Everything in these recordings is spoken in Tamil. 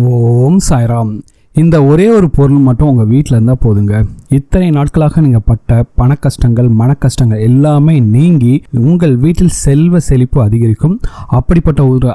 ஓம் சாய்ராம். இந்த ஒரே ஒரு பொருள் மட்டும் உங்கள் வீட்டில் இருந்தால் போதுங்க. இத்தனை நாட்களாக நீங்கள் பட்ட பண கஷ்டங்கள், மன கஷ்டங்கள் எல்லாமே நீங்கி உங்கள் வீட்டில் செல்வ செழிப்பு அதிகரிக்கும். அப்படிப்பட்ட ஒரு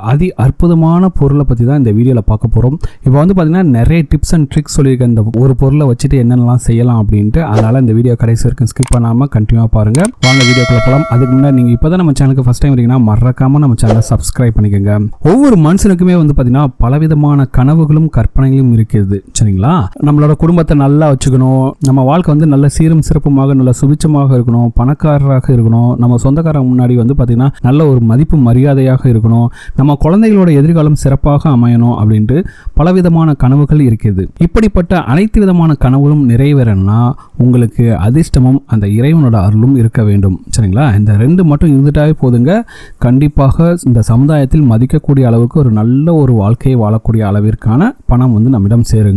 அற்புதமான பொருளை பற்றி தான் இந்த வீடியோவில் பார்க்க போகிறோம். இப்போ வந்து பார்த்திங்கன்னா நிறைய டிப்ஸ் அண்ட் ட்ரிக்ஸ் சொல்லியிருக்கேன் இந்த ஒரு பொருளை வச்சுட்டு என்னென்னலாம் செய்யலாம் அப்படின்ட்டு. அதனால் இந்த வீடியோ கடைசி வரைக்கும் ஸ்கிப் பண்ணாமல் கண்டினியூவாக பாருங்கள். வாங்க வீடியோக்குள்ள போகலாம். அதுக்கு முன்னாடி நீங்கள் இப்போ தான் நம்ம சேனலுக்கு ஃபஸ்ட் டைம் இருக்கீங்கன்னா மறக்காமல் நம்ம சேனலை சப்ஸ்கிரைப் பண்ணிக்கோங்க. ஒவ்வொரு மனுஷனுக்குமே வந்து பார்த்திங்கன்னா பலவிதமான கனவுகளும் கற்பனைகளும் இருக்குது. சரிங்களா? நம்மளோட குடும்பத்தை நல்லா வச்சுக்கணும், நம்ம வாழ்க்கை வந்து நல்ல சீரும் சிறப்புமாக நல்ல சுபிச்சமாக இருக்கணும், பணக்காரராக இருக்கணும், நம்ம சொந்தக்காரங்க முன்னாடி வந்து பார்த்தீங்கன்னா நல்ல ஒரு மதிப்பு மரியாதையாக இருக்கணும், நம்ம குழந்தைகளோட எதிர்காலம் சிறப்பாக அமையணும் அப்படின்ட்டு பலவிதமான கனவுகள் இருக்குது. இப்படிப்பட்ட அனைத்து விதமான கனவுகளும் நிறைவேறணும்னா உங்களுக்கு அதிர்ஷ்டமும் அந்த இறைவனோட அருளும் இருக்க வேண்டும். சரிங்களா? இந்த ரெண்டு மட்டும் இருந்துட்டாவே போதுங்க. கண்டிப்பாக இந்த சமுதாயத்தில் மதிக்கக்கூடிய அளவுக்கு ஒரு நல்ல ஒரு வாழ்க்கையை வாழக்கூடிய அளவிற்கான பணம் வந்து நம்மிடம் சேருங்க.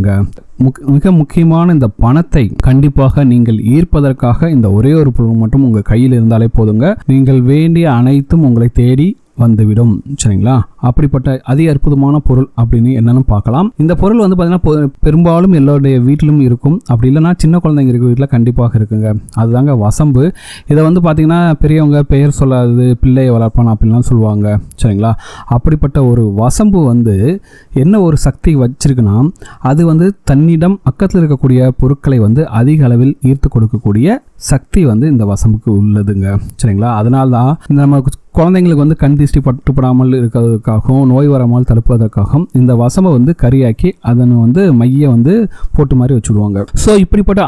மிக முக்கியமான இந்த பணத்தை கண்டிப்பாக நீங்கள் ஈர்ப்பதற்காக இந்த ஒரே ஒரு பொருள் மட்டும் உங்கள் கையில் இருந்தாலே போதுங்க. நீங்கள் வேண்டிய அனைத்தும் உங்களை தேடி வந்துவிடும். சரிங்களா? அப்படிப்பட்ட அற்புதமான பொருள் அப்படின்னு என்னன்னு பார்க்கலாம். இந்த பொருள் வந்து பார்த்தீங்கன்னா பெரும்பாலும் எல்லோருடைய வீட்டிலும் இருக்கும். அப்படி இல்லைன்னா சின்ன குழந்தைங்க இருக்க வீட்டில் கண்டிப்பாக இருக்குங்க. அதுதாங்க வசம்பு. இதை வந்து பார்த்தீங்கன்னா பெரியவங்க பெயர் சொல்லாது பிள்ளையை வளர்ப்பான் அப்படின்லாம் சொல்லுவாங்க. சரிங்களா? அப்படிப்பட்ட ஒரு வசம்பு வந்து என்ன ஒரு சக்தி வச்சிருக்குன்னா, அது வந்து தன்னிடம் பக்கத்தில் இருக்கக்கூடிய பொருட்களை வந்து அதிக அளவில் ஈர்த்து கொடுக்கக்கூடிய சக்தி வந்து இந்த வசம்புக்கு உள்ளதுங்க. சரிங்களா? அதனால தான் நம்ம குழந்தைங்களுக்கு வந்து கண் திருஷ்டி பட்டுப்படாமல் இருக்கிறதுக்காகவும் நோய் வராமல் தடுப்பதற்காகவும் இந்த வசம்பை வந்து கறியாக்கி அதனை வந்து மைய வந்து போட்டு மாதிரி வச்சுடுவாங்க. ஸோ இப்படிப்பட்ட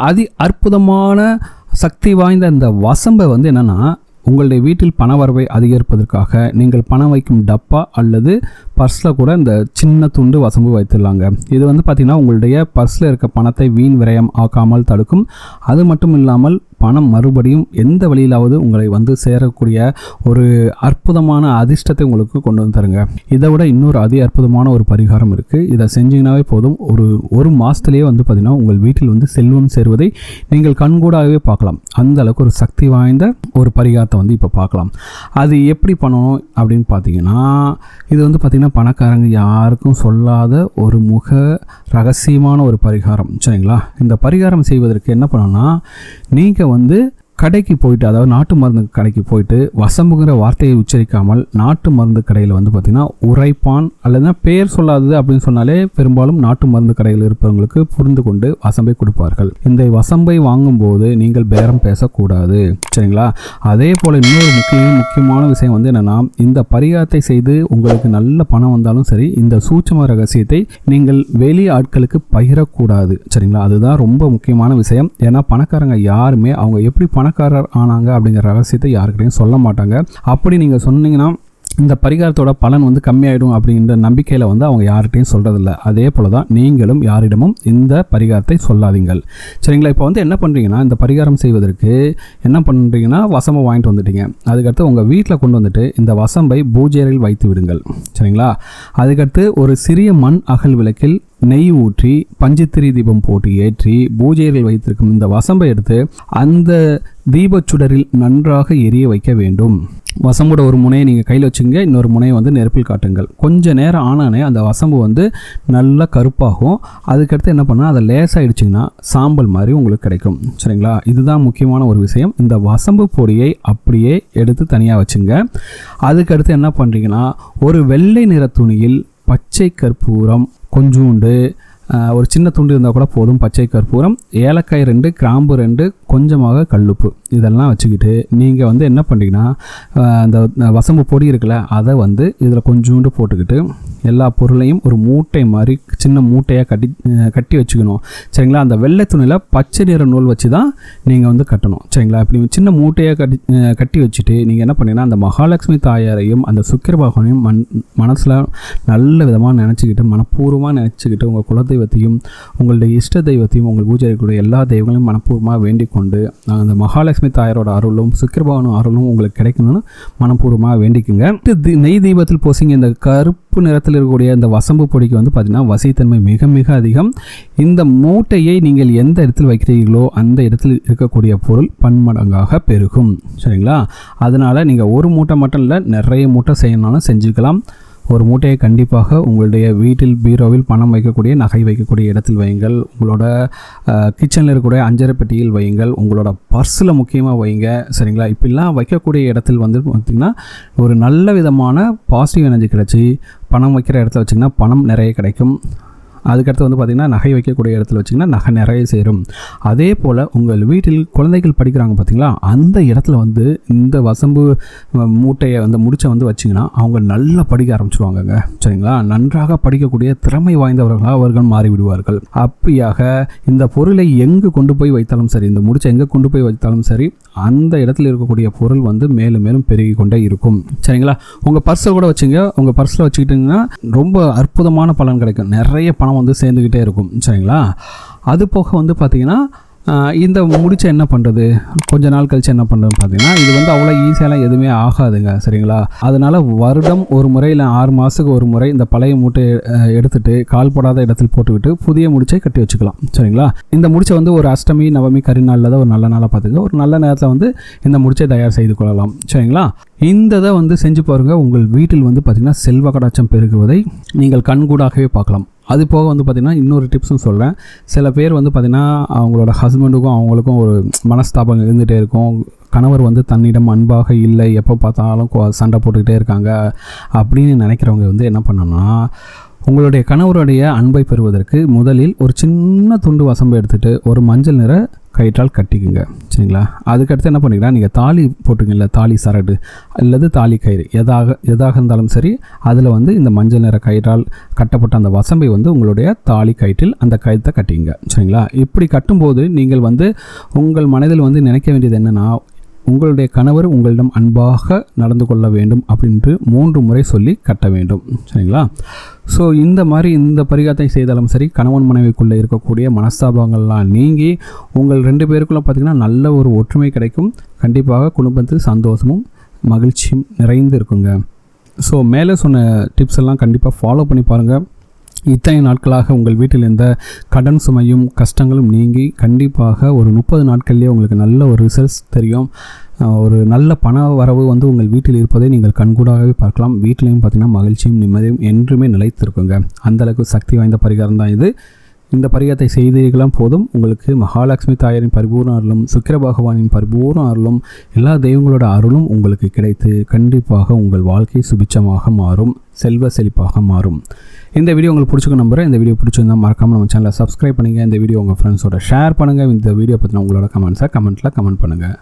அற்புதமான சக்தி வாய்ந்த இந்த வசம்பை வந்து என்னென்னா, உங்களுடைய வீட்டில் பண வரவை அதிகரிப்பதற்காக நீங்கள் பணம் வைக்கும் டப்பா அல்லது பர்ஸில் கூட இந்த சின்ன துண்டு வசம்பு வைத்துடலாங்க. இது வந்து பார்த்திங்கன்னா உங்களுடைய பர்ஸில் இருக்க பணத்தை வீண் விரயம் ஆக்காமல் தடுக்கும். அது மட்டும் இல்லாமல் பணம் மறுபடியும் எந்த வழியிலாவது உங்களை வந்து சேரக்கூடிய ஒரு அற்புதமான அதிர்ஷ்டத்தை உங்களுக்கு கொண்டு வந்து தருங்க. இதை விட இன்னொரு அற்புதமான ஒரு பரிகாரம் இருக்குது. இதை செஞ்சீங்கன்னாவே போதும், ஒரு மாதத்துலேயே வந்து பார்த்திங்கன்னா உங்கள் வீட்டில் வந்து செல்வம் சேருவதை நீங்கள் கண்கூடாகவே பார்க்கலாம். அந்த அளவுக்கு ஒரு சக்தி வாய்ந்த ஒரு பரிகாரத்தை வந்து இப்போ பார்க்கலாம். அது எப்படி பண்ணணும் அப்படின்னு பார்த்தீங்கன்னா, இது வந்து பார்த்திங்கன்னா பணக்காரங்க யாருக்கும் சொல்லாத ஒரு முக ரகசியமான ஒரு பரிகாரம். சரிங்களா? இந்த பரிகாரம் செய்வதற்கு என்ன பண்ணணும்னா, நீங்கள் வந்து கடைக்கு போயிட்டு, அதாவது நாட்டு மருந்து கடைக்கு போயிட்டு வசம்புங்கிற வார்த்தையை உச்சரிக்காமல் நாட்டு மருந்து கடையில் வந்து பார்த்திங்கன்னா உரைப்பான் அல்லதுனா பேர் சொல்லாதது அப்படின்னு சொன்னாலே பெரும்பாலும் நாட்டு மருந்து கடையில் இருப்பவங்களுக்கு புரிந்து கொண்டு வசம்பை கொடுப்பார்கள். இந்த வசம்பை வாங்கும்போது நீங்கள் பேரம் பேசக்கூடாது. சரிங்களா? அதே போல் இன்னொரு முக்கியமான விஷயம் வந்து என்னென்னா, இந்த பரிகாரத்தை செய்து உங்களுக்கு நல்ல பணம் வந்தாலும் சரி, இந்த சூட்சும ரகசியத்தை நீங்கள் வெளி ஆட்களுக்கு பகிரக்கூடாது. சரிங்களா? அதுதான் ரொம்ப முக்கியமான விஷயம். ஏன்னா பணக்காரங்க யாருமே அவங்க எப்படி பணக்காரர் ஆனாங்க அப்படிங்கிற ரகசியத்தை யாருக்கிட்டையும் சொல்ல மாட்டாங்க. அப்படி நீங்கள் சொன்னீங்கன்னா இந்த பரிகாரத்தோட பலன் வந்து கம்மியாயிடும் அப்படின்ற நம்பிக்கையில் வந்து அவங்க யார்கிட்டையும் சொல்கிறதில்ல. அதே போல் தான் நீங்களும் யாரிடமும் இந்த பரிகாரத்தை சொல்லாதீங்கள். சரிங்களா? இப்போ வந்து என்ன பண்ணுறீங்கன்னா, இந்த பரிகாரம் செய்வதற்கு என்ன பண்ணுறீங்கன்னா, வசம்பை வாங்கிட்டு வந்துட்டீங்க. அதுக்கடுத்து உங்கள் வீட்டில் கொண்டு வந்துட்டு இந்த வசம்பை பூஜை அறையில் வைத்து விடுங்கள். சரிங்களா? அதுக்கடுத்து ஒரு சிறிய மண் அகல் விளக்கில் நெய் ஊற்றி பஞ்சுத்திரி தீபம் போட்டு ஏற்றி பூஜையில் வைத்திருக்கும் இந்த வசம்பை எடுத்து அந்த தீபச்சுடரில் நன்றாக எரிய வைக்க வேண்டும். வசம்போட ஒரு முனையை நீங்கள் கையில் வச்சுங்க, இன்னொரு முனையை வந்து நெருப்பில் காட்டுங்கள். கொஞ்சம் நேரம் ஆனானே அந்த வசம்பு வந்து நல்லா கருப்பாகும். அதுக்கடுத்து என்ன பண்ணால் அதை லேசாகிடுச்சிங்கன்னா சாம்பல் மாதிரி உங்களுக்கு கிடைக்கும். சரிங்களா? இதுதான் முக்கியமான ஒரு விஷயம். இந்த வசம்பு பொடியை அப்படியே எடுத்து தனியாக வச்சுங்க. அதுக்கடுத்து என்ன பண்ணுறீங்கன்னா, ஒரு வெள்ளை நிற துணியில் பச்சை கற்பூரம் கொஞ்சோண்டு, ஒரு சின்ன துண்டு இருந்தால் கூட போதும், பச்சை கற்பூரம், ஏலக்காய் 2, கிராம்பு 2, கொஞ்சமாக கல்லுப்பு, இதெல்லாம் வச்சுக்கிட்டு நீங்கள் வந்து என்ன பண்ணுறீங்கன்னா, அந்த வசம்பு பொடி இருக்குல்ல அதை வந்து இதில் கொஞ்சோண்டு போட்டுக்கிட்டு எல்லா பொருளையும் ஒரு மூட்டை மாதிரி சின்ன மூட்டையாக கட்டி வச்சுக்கணும். சரிங்களா? அந்த வெள்ளை துணியில் பச்சை நிற நூல் வச்சு தான் நீங்கள் வந்து கட்டணும். சரிங்களா? இப்படி சின்ன மூட்டையாக கட்டி வச்சுட்டு நீங்கள் என்ன பண்ணீங்கன்னா, அந்த மகாலட்சுமி தாயாரையும் அந்த சுக்கிர பகவானையும் மனசில் நல்ல விதமாக நினச்சிக்கிட்டு, மனப்பூர்வமாக நினச்சிக்கிட்டு, உங்கள் குலதெய்வத்தையும் உங்களுடைய இஷ்ட தெய்வத்தையும் உங்கள் பூஜை இருக்கக்கூடிய எல்லா தெய்வங்களையும் மனப்பூர்வமாக வேண்டிக் கொண்டு அந்த மகாலட்சுமி தாயாரோட அருளும் சுக்கிர பகவான் அருளும் உங்களுக்கு கிடைக்கணும்னு மனப்பூர்வமாக வேண்டிக்குங்க. நெய் தீபத்தில் போசிங்க. இந்த கருப்பு நிறத்தில் இருக்கக்கூடிய இந்த வசம்பு பொடிக்கு வந்து பார்த்தீங்கன்னா வசித்தன்மை மிக மிக அதிகம். இந்த மூட்டையை நீங்கள் எந்த இடத்தில் வைக்கிறீர்களோ அந்த இடத்தில் இருக்கக்கூடிய பொருள் பன்மடங்காக பெருகும். சரிங்களா? அதனால் நீங்கள் ஒரு மூட்டை மட்டும் இல்லை, நிறைய மூட்டை செய்யணும்னாலும் செஞ்சுக்கலாம். ஒரு மூட்டையை கண்டிப்பாக உங்களுடைய வீட்டில் பீரோவில் பணம் வைக்கக்கூடிய நகை வைக்கக்கூடிய இடத்தில் வையுங்கள். உங்களோட கிச்சனில் இருக்கக்கூடிய அஞ்சரை பெட்டியில் வையுங்கள். உங்களோட பர்ஸில் முக்கியமாக வைங்க. சரிங்களா? இப்படிலாம் வைக்கக்கூடிய இடத்தில் வந்து பார்த்திங்கன்னா ஒரு நல்ல விதமான பாசிட்டிவ் எனர்ஜி கிடச்சி பணம் வைக்கிற இடத்துல வச்சிங்கன்னா பணம் நிறைய கிடைக்கும். அதுக்கடுத்து வந்து பார்த்திங்கன்னா நகை வைக்கக்கூடிய இடத்துல வச்சிங்கன்னா நகை நிறைய சேரும். அதே போல் உங்கள் வீட்டில் குழந்தைகள் படிக்கிறாங்க பார்த்திங்களா, அந்த இடத்துல வந்து இந்த வசம்பு மூட்டையை வந்து முடிச்ச வந்து வச்சிங்கன்னா அவங்க நல்லா படிக்க ஆரம்பிச்சிருவாங்கங்க. சரிங்களா? நன்றாக படிக்கக்கூடிய திறமை வாய்ந்தவர்களாக அவர்கள் மாறிவிடுவார்கள். அப்படியாக இந்த பொருளை எங்கு கொண்டு போய் வைத்தாலும் சரி, இந்த முடிச்சை எங்கே கொண்டு போய் வைத்தாலும் சரி, அந்த இடத்துல இருக்கக்கூடிய பொருள் வந்து மேலும் மேலும் பெருகி கொண்டே இருக்கும். சரிங்களா? உங்கள் பர்ஸில் கூட வச்சுங்க. உங்கள் பர்ஸில் வச்சுக்கிட்டிங்கன்னா ரொம்ப அற்புதமான பலன் கிடைக்கும். நிறைய பணம் வந்து சேர்ந்துக்கிட்டே இருக்கும். சரிங்களா? அது போக வந்து பார்த்திங்கன்னா இந்த முடிச்ச என்ன பண்ணுறது, கொஞ்ச நாள் கழிச்சு என்ன பண்ணுறதுன்னு பார்த்தீங்கன்னா இது வந்து அவ்வளோ ஈஸியாலாம் எதுவுமே ஆகாதுங்க. சரிங்களா? அதனால் வருடம் ஒரு முறை இல்லை 6 மாதத்துக்கு ஒரு முறை இந்த பழைய மூட்டையை எடுத்துகிட்டு கால் போடாத இடத்தில் போட்டுவிட்டு புதிய முடிச்சை கட்டி வச்சுக்கலாம். சரிங்களா? இந்த முடிச்சை வந்து ஒரு அஷ்டமி நவமி கரிநாளில் தான் ஒரு நல்ல நாளாக பார்த்துங்க. ஒரு நல்ல நேரத்தில் வந்து இந்த முடிச்சை தயார் செய்து கொள்ளலாம். சரிங்களா? இந்த இதை வந்து செஞ்சு பாருங்கள். உங்கள் வீட்டில் வந்து பார்த்திங்கன்னா செல்வ கடாட்சம் பெருகுவதை நீங்கள் கண்கூடாகவே பார்க்கலாம். அது போக வந்து பார்த்திங்கன்னா இன்னொரு டிப்ஸும் சொல்கிறேன். சில பேர் வந்து பார்த்திங்கன்னா அவங்களோட ஹஸ்பண்டுக்கும் அவங்களுக்கும் ஒரு மனஸ்தாபம் இருந்துகிட்டே இருக்கும். கணவர் வந்து தன்னிடம் அன்பாக இல்லை, எப்போ பார்த்தாலும் சண்டை போட்டுக்கிட்டே இருக்காங்க அப்படின்னு நினைக்கிறவங்க வந்து என்ன பண்ணணும்னா, உங்களுடைய கணவருடைய அன்பை பெறுவதற்கு முதலில் ஒரு சின்ன துண்டு வசம்பு எடுத்துகிட்டு ஒரு மஞ்சள் நிற கயிற்றால் கட்டிக்குங்க. சரிங்களா? அதுக்கடுத்து என்ன பண்ணிக்கலாம், நீங்கள் தாலி போட்டுருங்கல்ல, தாலி சரடு அல்லது தாலி கயிறு எதாக இருந்தாலும் சரி, அதில் வந்து இந்த மஞ்சள் நிற கயிற்றால் கட்டப்பட்ட அந்த வசம்பை வந்து உங்களுடைய தாலி கயிற்றில் அந்த கயிற்றை கட்டிங்க. சரிங்களா? இப்படி கட்டும்போது நீங்கள் வந்து உங்கள் மனதில் வந்து நினைக்க வேண்டியது என்னென்னா, உங்களுடைய கணவர் உங்களிடம் அன்பாக நடந்து கொள்ள வேண்டும் அப்படின்ட்டு 3 முறை சொல்லி கட்ட வேண்டும். சரிங்களா? ஸோ இந்த மாதிரி இந்த பரிகாரத்தை செய்தாலும் சரி, கணவன் மனைவிக்குள்ளே இருக்கக்கூடிய மனஸ்தாபங்கள்லாம் நீங்கி உங்கள் 2 பேருக்குள்ளே பார்த்திங்கன்னா நல்ல ஒரு ஒற்றுமை கிடைக்கும். கண்டிப்பாக குடும்பத்தில் சந்தோஷமும் மகிழ்ச்சியும் நிறைந்து இருக்குங்க. ஸோ மேலே சொன்ன டிப்ஸ் எல்லாம் கண்டிப்பாக ஃபாலோ பண்ணி பாருங்கள். இத்தனை நாட்களாக உங்கள் வீட்டில் இருந்த கடன் சுமையும் கஷ்டங்களும் நீங்கி கண்டிப்பாக ஒரு 30 நாட்கள்லேயே உங்களுக்கு நல்ல ஒரு ரிசல்ட்ஸ் தெரியும். ஒரு நல்ல பண வரவு வந்து உங்கள் வீட்டில் இருப்பதை நீங்கள் கண்கூடாகவே பார்க்கலாம். வீட்டிலையும் பார்த்திங்கன்னா மகிழ்ச்சியும் நிம்மதியும் என்றுமே நிலைத்திருக்குங்க. அந்தளவுக்கு சக்தி வாய்ந்த பரிகாரம் தான் இது. இந்த பரிகாரத்தை செய்தீர்களாம் போதும் உங்களுக்கு மகாலட்சுமி தாயாரின் பரிபூர்ண அருளும், சுக்கிர பகவானின் பரிபூர்ண அருளும், எல்லா தெய்வங்களோட அருளும் உங்களுக்கு கிடைத்து கண்டிப்பாக உங்கள் வாழ்க்கை சுபிச்சமாக மாறும், செல்வ செழிப்பாக மாறும். இந்த வீடியோ உங்களுக்கு பிடிச்சிக்க நம்புறேன். இந்த வீடியோ பிடிச்சிருந்தால் மறக்காமல் நம்ம சேனலை சப்ஸ்கிரைப் பண்ணுங்கள். இந்த வீடியோ உங்கள் ஃப்ரெண்ட்ஸோட ஷேர் பண்ணுங்கள். இந்த வீடியோ பற்றின உங்களோட கமெண்ட்ஸை கமெண்ட்டில் கமெண்ட் பண்ணுங்கள்.